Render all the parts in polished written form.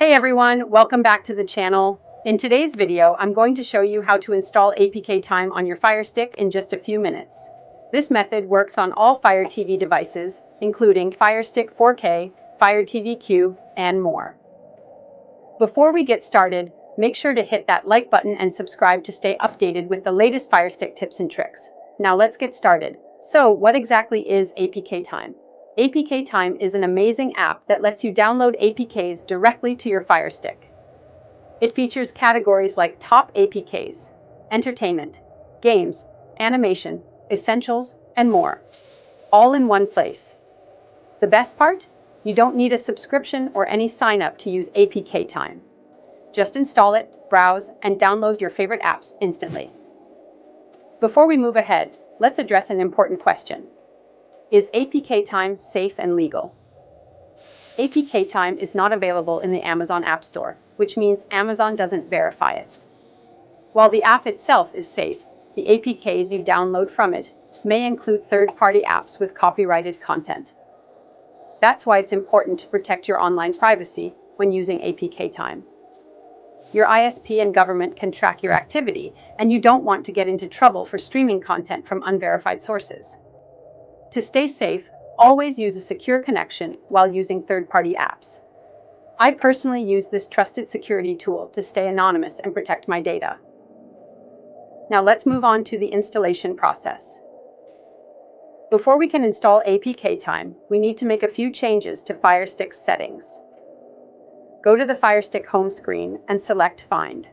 Hey everyone, welcome back to the channel. In today's video, I'm going to show you how to install APKTime on your Firestick in just a few minutes. This method works on all Fire TV devices, including Firestick 4K, Fire TV Cube, and more. Before we get started, make sure to hit that like button and subscribe to stay updated with the latest Firestick tips and tricks. Now let's get started. So, what exactly is APKTime? APKTime is an amazing app that lets you download APKs directly to your Firestick. It features categories like top APKs, entertainment, games, animation, essentials, and more, all in one place. The best part? You don't need a subscription or any sign-up to use APKTime. Just install it, browse, and download your favorite apps instantly. Before we move ahead, let's address an important question. Is APKTime safe and legal? APKTime is not available in the Amazon App Store, which means Amazon doesn't verify it. While the app itself is safe, the APKs you download from it may include third-party apps with copyrighted content. That's why it's important to protect your online privacy when using APKTime. Your ISP and government can track your activity, and you don't want to get into trouble for streaming content from unverified sources. To stay safe, always use a secure connection while using third-party apps. I personally use this trusted security tool to stay anonymous and protect my data. Now let's move on to the installation process. Before we can install APKTime, we need to make a few changes to Firestick's settings. Go to the Firestick home screen and select Find.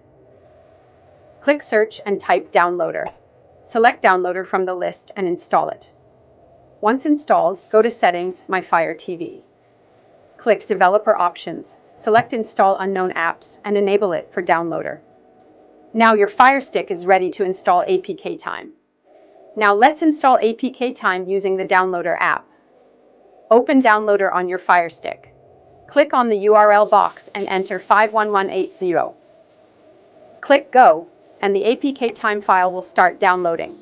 Click Search and type Downloader. Select Downloader from the list and install it. Once installed, go to Settings, My Fire TV. Click Developer Options, select Install Unknown Apps, and enable it for Downloader. Now your Firestick is ready to install APKTime. Now let's install APKTime using the Downloader app. Open Downloader on your Firestick. Click on the URL box and enter 51180. Click Go, and the APKTime file will start downloading.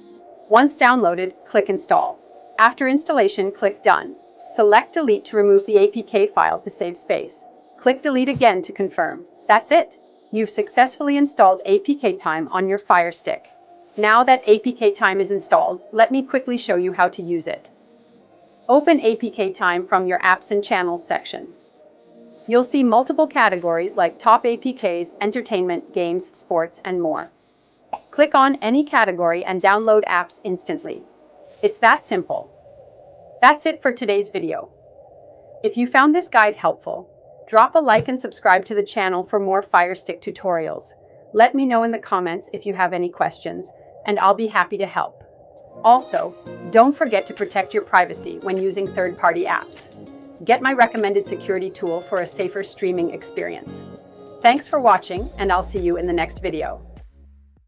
Once downloaded, click Install. After installation, click Done. Select Delete to remove the APK file to save space. Click Delete again to confirm. That's it! You've successfully installed APKTime on your Firestick. Now that APKTime is installed, let me quickly show you how to use it. Open APKTime from your Apps and Channels section. You'll see multiple categories like Top APKs, Entertainment, Games, Sports, and more. Click on any category and download apps instantly. It's that simple. That's it for today's video. If you found this guide helpful, drop a like and subscribe to the channel for more Firestick tutorials. Let me know in the comments if you have any questions, and I'll be happy to help. Also, don't forget to protect your privacy when using third-party apps. Get my recommended security tool for a safer streaming experience. Thanks for watching, and I'll see you in the next video.